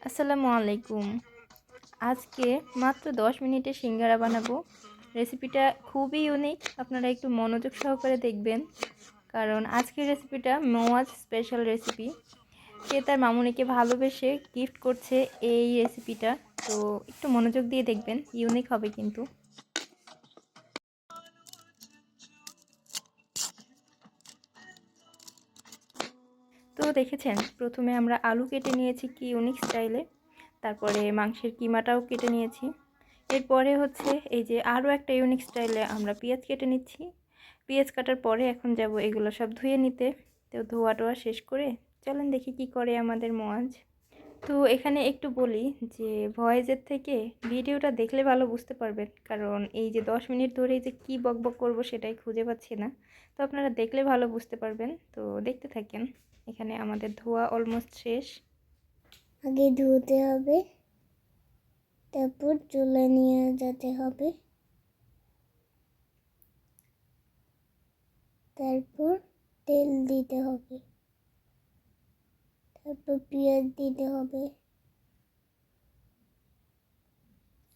আসসালামু আলাইকুম। আজকে মাত্র 10 মিনিটে সিঙ্গারা বানাবো। রেসিপিটা খুবই ইউনিক, আপনারা একটু মনোযোগ সহকারে দেখবেন, কারণ আজকের রেসিপিটা মোয়াজ স্পেশাল রেসিপি। সে তার মামুনিকে ভালোবেসে গিফট করছে এই রেসিপিটা, তো একটু মনোযোগ দিয়ে দেখবেন, ইউনিক হবে কিন্তু। তো দেখেছেন, প্রথমে আমরা আলু কেটে নিয়েছি কি ইউনিক স্টাইলে, তারপরে মাংসের কিমাটাও কেটে নিয়েছি। এরপরে হচ্ছে এই যে আরও একটা ইউনিক স্টাইলে আমরা পেঁয়াজ কেটে নিচ্ছি। পেঁয়াজ কাটার পরে এখন যাব এগুলো সব ধুয়ে নিতে। তো ধোয়া টোয়া শেষ করে চলেন দেখি কি করে আমাদের মোয়াজ। তো এখানে একটু বলি যে ভয়েসের থেকে ভিডিওটা দেখলে ভালো বুঝতে পারবেন, কারণ এই যে 10 মিনিট ধরে যে কী বকবক করব সেটাই খুঁজে পাচ্ছি না। তো আপনারা দেখলে ভালো বুঝতে পারবেন, তো দেখতে থাকেন। এখানে আমাদের ধোয়া অলমোস্ট শেষ। আগে ধুতে হবে, তারপর চুলা নিয়ে যেতে হবে, তারপর তেল দিতে হবে, তারপর পেঁয়াজ দিতে হবে,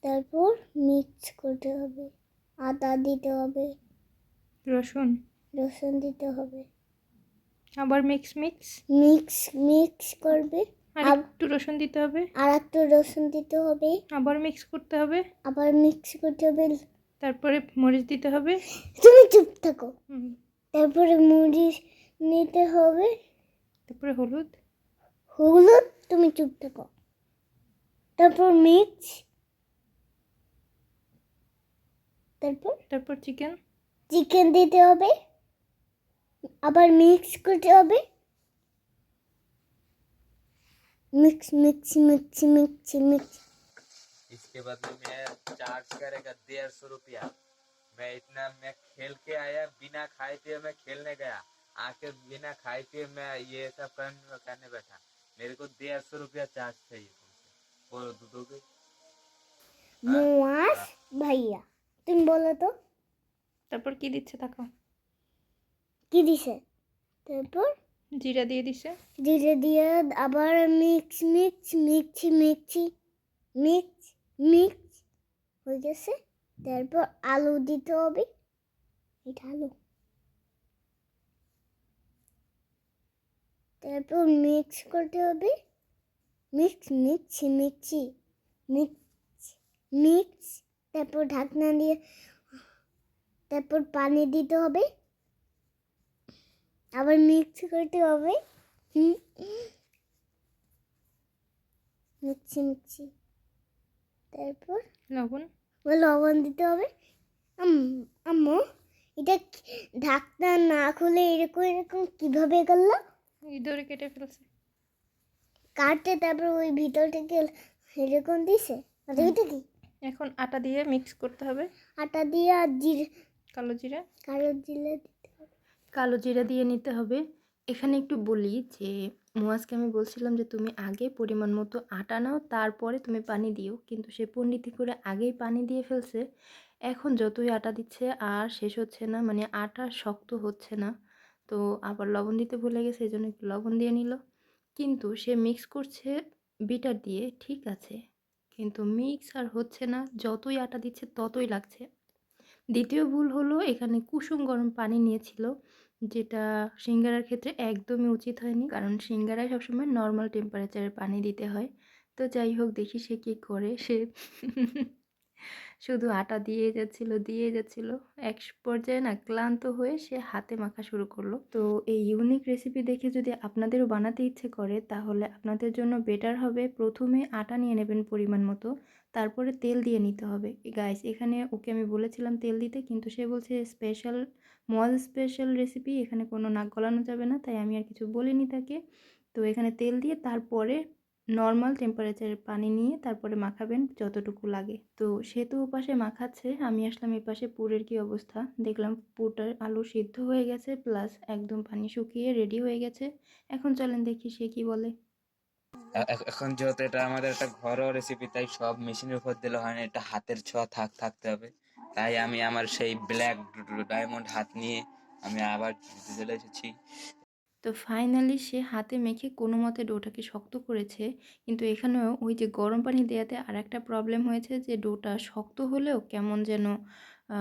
তারপর মিক্স করতে হবে, আদা দিতে হবে, রসুন, রসুন দিতে হবে, আবার মিক্স মিক্স মিক্স মিক্স করবে, আর একটু রসুন দিতে হবে, আর একটু রসুন দিতে হবে, আবার মিক্স করতে হবে, আবার মিক্স করতে হবে, তারপরে মরিচ দিতে হবে। তুমি চুপ থাকো। তারপরে মরিচ নিতে হবে, তারপরে হলুদ। হলুদ, তুমি চুপ থাকো। তারপর মিক্স, তারপর চিকেন। চিকেন দিতে হবে, আবার মিক্স করতে হবে, mix mix mix mix mix. इसके बदले में चार्ज करेगा 150 रुपया। मैं खेल के आया, बिना खाए पिए मैं खेलने गया, आके बिना खाए पिए मैं ये सब करने बैठा। मेरे को 150 रुपया चार्ज चाहिए तुमसे, बोलो दो दोगे? मुआस भैया तुम बोलो तो তারপর কি দিচ্ছে দেখো। কি দিছে? তারপর জিরা দিয়ে দিছে। জিরে দিয়ে আবার mix mix mix mix mix mix হয়ে গেছে। তারপর আলু দিতে হবে, এটা আলু। তারপর মিক্স করতে হবে, mix mix mix mix mix. তারপর ঢাকনা দিয়ে, তারপর পানি দিতে হবে, আবার মিক্স করতে হবে, মিক্সি মিক্সি। তারপর লবণ। লবণ দিতে হবে। আম্মু এটা ঢাকনা না খুলে এরকম এরকম কিভাবে করলো? এই ধরে কেটে ফেলছে। কাটতে তারপর ওই ভিতর থেকে এরকম দিছে। এটা কি? এখন আটা দিয়ে মিক্স করতে হবে। আটা দিয়ে আর জিরে, কালো জিরা। কালো জিরে দিতে হবে। কালো জিরা দিয়ে নিতে হবে। এখানে একটু বলি যে মুয়াজকে আমি বলছিলাম যে তুমি আগে পরিমাণ মতো আটা নাও, তারপরে তুমি পানি দিও, কিন্তু সে পণ্ডিতি করে আগেই পানি দিয়ে ফেলছে। এখন যতই আটা দিচ্ছে আর শেষ হচ্ছে না, মানে আটা শক্ত হচ্ছে না। তো আবার লবণ দিতে ভুলে গেছে, এই জন্য একটু লবণ দিয়ে নিল। কিন্তু সে মিক্স করছে বিটার দিয়ে, ঠিক আছে, কিন্তু মিক্স আর হচ্ছে না, যতই আটা দিচ্ছে ততই লাগছে। দ্বিতীয় ভুল হলো, এখানে কুসুম গরম পানি নিয়েছিল, যেটা সিঙ্গারার ক্ষেত্রে একদমই উচিত হয়নি, কারণ সিঙ্গারায় সবসময় নর্মাল টেম্পারেচারে পানি দিতে হয়। তো যাই হোক, দেখি সে কী করে। সে শুধু আটা দিয়ে যাচ্ছিল, এক পর্যায়ে না ক্লান্ত হয়ে সে হাতে মাখা শুরু করলো। তো এই ইউনিক রেসিপি দেখে যদি আপনাদেরও বানাতে ইচ্ছে করে, তাহলে আপনাদের জন্য বেটার হবে প্রথমে আটা নিয়ে নেবেন পরিমাণ মতো, তারপরে তেল দিয়ে নিতে হবে। গাইস, এখানে ওকে আমি বলেছিলাম তেল দিতে, কিন্তু সে বলছে স্পেশাল মজ স্পেশাল রেসিপি, এখানে কোনো নাক গলানো যাবে না, তাই আমি আর কিছু বলিনি তাকে। তো এখানে তেল দিয়ে তারপরে নর্মাল টেম্পারেচারে পানি নিয়ে তারপরে মাখাবেন যতটুকু লাগে। তো সে তো ওপাশে মাখাচ্ছে, আমি আসলাম এই পাশে পুরের কি অবস্থা দেখলাম। পুরটার আলু সিদ্ধ হয়ে গেছে, প্লাস একদম পানি শুকিয়ে রেডি হয়ে গেছে। এখন চলেন দেখি সে কি বলে। এখন যেহেতু এটা আমাদের একটা ঘরোয়া রেসিপি, তাই সব মেশিনের উপর দিলে হয় না, এটা হাতের ছোঁয়া থাকতে হবে। তাই আমি আমার সেই ব্ল্যাক ডায়মন্ড হাত নিয়ে আমি আবার চলে এসেছি। তো ফাইনালি সে হাতে মেখে কোনোমতে ডোটাকে শক্ত করেছে। কিন্তু এখানেও ওই যে গরম পানি দেওয়াতে আরেকটা প্রবলেম হয়েছে যে ডোটা শক্ত হলেও কেমন যেন আ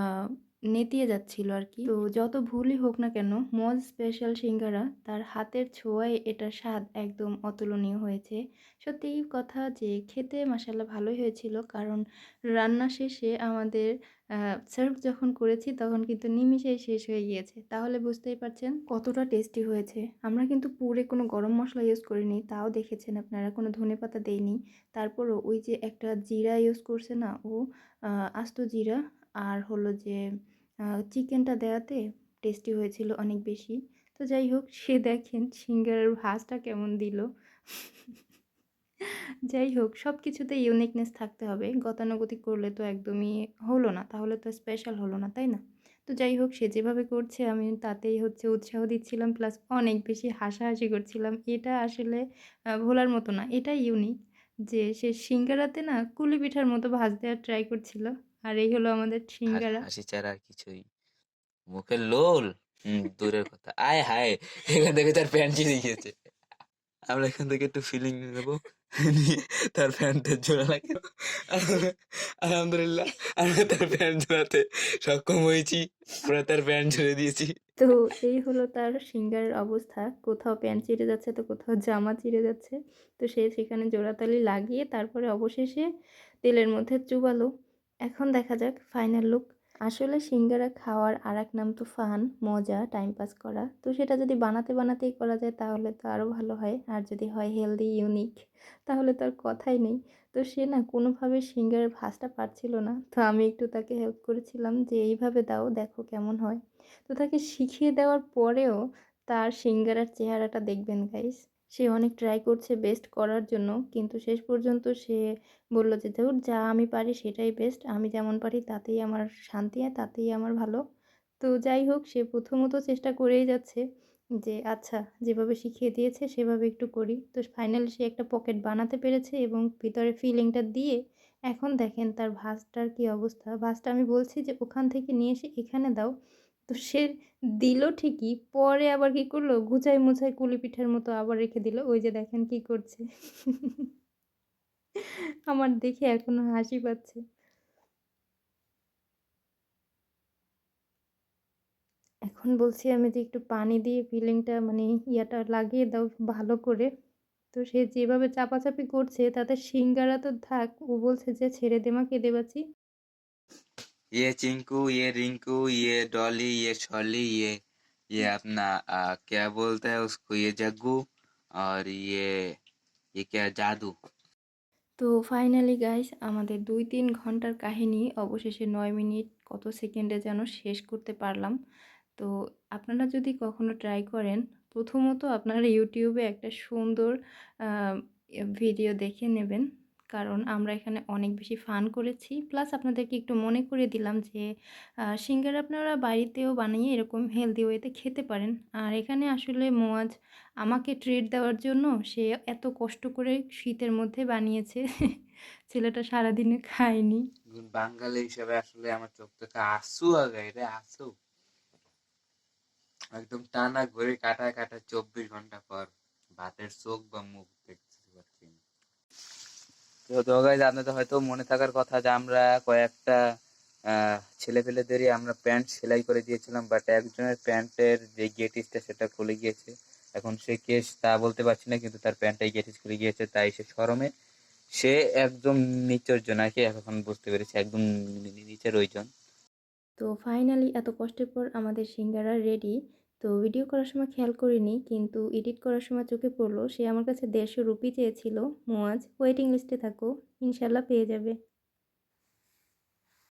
নেতিয়ে যাচ্ছিল আরকি। তো যত ভুলই হোক না কেন, মজ স্পেশাল সিঙ্গারা তার হাতের ছোঁয়ায় এটার স্বাদ একদম অতুলনীয় হয়েছে। সত্যিই কথা যে খেতে মাশাআল্লাহ ভালোই হয়েছিল। কারণ রান্না শেষে আমাদের আ সার্ভ যখন করেছি তখন কিন্তু নিমিষেই শেষ হয়ে গিয়েছে। তাহলে বুঝতেই পারছেন কতটা টেস্টি হয়েছে। আমরা কিন্তু পুরে কোনো গরম মসলা ইউজ করিনি। তাও দেখেছেন আপনারা, কোনো ধনেপাতা দেইনি। তারপরও ওই যে একটা জিরা ইউজ করছে না ও, আ আস্ত জিরা আর হলো যে চিকেনটা দেওয়াতে টেস্টি হয়েছিল অনেক বেশি। তো যাই হোক, সে দেখেন সিঙ্গারার ভাঁজটা কেমন দিল। যাই হোক, সবকিছুতে ইউনিকনেস থাকতে হবে। গতানুগতিক করলে তো একদমই হলো না। তাহলে তো স্পেশাল হলো না, তাই না? তো যাই হোক, সে যেভাবে করছে আমি তাতেই হচ্ছে উৎসাহ দিচ্ছিলাম, প্লাস অনেক বেশি হাসাহাসি করছিলাম। এটা আসলে ভোলার মতো না। এটাই ইউনিক যে সে সিঙ্গারাতে না কুলি পিঠার মতো ভাঁজ দেওয়ার ট্রাই করছিল। আর এই হলো আমাদের আর সিঙ্গারা। হাসি ছাড়া আর কিছুই মুখের লোল দূরের কথা। আয় হায়, এখান থেকে তার প্যান্ট ছিঁড়ে গিয়েছে। আমরা এখান থেকে একটু ফিলিং নিয়ে নেবো, নিয়ে তার প্যান্টের জোড়া লাগাবো। আলহামদুলিল্লাহ, আমরা তার প্যান্ট জোড়াতে সক্ষম হয়েছি। আমরা তার প্যান্ট জুড়ে দিয়েছি। তো এই হলো তার সিঙ্গারার অবস্থা। কোথাও প্যান্ট ছিঁড়ে যাচ্ছে তো কোথাও জামা ছিঁড়ে যাচ্ছে। তো সে সেখানে জোড়াতালি লাগিয়ে তারপরে অবশেষে তেলের মধ্যে চুবালো। এখন দেখা যাক ফাইনাল লুক। আসলে সিঙ্গারা খাওয়ার আরেক নাম তো ফান, মজা, টাইম পাস করা। তো সেটা যদি বানাতেই করা যায় তাহলে তো আরও ভালো হয়। আর যদি হয় হেলদি, ইউনিক, তাহলে তো আর কথাই নেই। তো সে না কোনোভাবে সিঙ্গারার ভাঁজটা পারছিল না। তো আমি একটু তাকে হেল্প করেছিলাম যে, "এইভাবে দাও, দেখো কেমন হয়।" তো তাকে শিখিয়ে দেওয়ার পরেও তার সিঙ্গারার চেহারাটা দেখবেন গাইস। সে অনেক ট্রাই করছে বেস্ট করার জন্য। কিন্তু শেষ পর্যন্ত সে বলল যে, "ধুর, যা আমি পারি সেটাই বেস্ট। আমি যেমন পারি তাতেই আমার শান্তি, আর তাতেই আমার ভালো।" তো যাই হোক, সে প্রথমত চেষ্টা করেই যাচ্ছে যে আচ্ছা, যেভাবে শিখিয়ে দিয়েছে সেভাবে একটু করি। তো ফাইনালি সে একটা পকেট বানাতে পেরেছে এবং ভিতরে ফিলিংটা দিয়ে এখন দেখেন তার ভাঁজটার কী অবস্থা। ভাঁজটা আমি বলছি যে ওখান থেকে নিয়ে এসে এখানে দাও। তো সে দিল ঠিকই, পরে আবার কি করলো, গুছায়-মুছায় কুলি পিঠার মতো আবার রেখে দিল। ওই যে দেখেন কি করছে। আমার দেখে এখনো হাসি পাচ্ছে। এখন বলছি আমি যে একটু পানি দিয়ে ফিলিংটা মানে ইয়াটা লাগিয়ে দাও ভালো করে। তো সে যেভাবে চাপাচাপি করছে তাতে সিঙ্গারা তো থাক, ও বলছে যে ছেড়ে দে মা, কেঁদে বাঁচি। ये चिंकू, ये रिंकू, ये डॉली, ये शॉली, ये अपना क्या बोलते हैं उसको, ये जग्गू, और ये क्या जादू। তো ফাইনালি গাইস, আমাদের ২-৩ ঘন্টার কাহিনী অবশেষে ৯ মিনিট কত সেকেন্ডে যেন শেষ করতে পারলাম। তো আপনারা যদি কখনো ট্রাই করেন, প্রথমত আপনারা ইউটিউবে একটা সুন্দর আ ভিডিও দেখে নেবেন। কারণ আমরা এখানে অনেক বেশি ফান করেছি। প্লাস আপনাদেরকে একটু মনে করিয়ে দিলাম যে সিঙ্গারা আপনারা বাড়িতেও বানিয়ে এরকম হেলদি ওয়েতে খেতে পারেন। আর এখানে আসলে মুয়াজ আমাকে ট্রিট দেওয়ার জন্য সে এত কষ্ট করে শীতের মধ্যে বানিয়েছে। ছেলেটা সারাদিনে খায়নি। বাঙালি হিসেবে আসলে আমার চোখ থেকে আঁসু আগায় রে, আঁসু। একদম টানা ঘড়ি কাটায় কাটায় 24 ঘন্টা পর ভাতের চোখ বা মুখ দেখতে পাচ্ছি না। তো গাইজ, আপনাদের হয়তো মনে থাকার কথা যে আমরা কয়েকটা ছেলে পেলেদেরই আমরা প্যান্ট সেলাই করে দিয়েছিলাম, বাট একজনের প্যান্টের যে গেটিসটা সেটা খুলে গিয়েছে। এখন সে কেস তা বলতে পারছি না, কিন্তু তার প্যান্টটাই গেটিস খুলে গিয়েছে, তাই সে শরমে সে একদম নিচের জন আর কি, এখন বুঝতে পেরেছি একদম নিচের ওইজন। তো ফাইনালি এত কষ্টের পর আমাদের সিঙ্গারা রেডি। তো ভিডিও করার সময় খেয়াল করিনি, কিন্তু এডিট করার সময় চোখে পড়লো সে আমার কাছে ১৫০ রুপি চেয়েছিল। মুয়াজ, ওয়েটিং লিস্টে থাকো, ইনশাল্লাহ পেয়ে যাবে।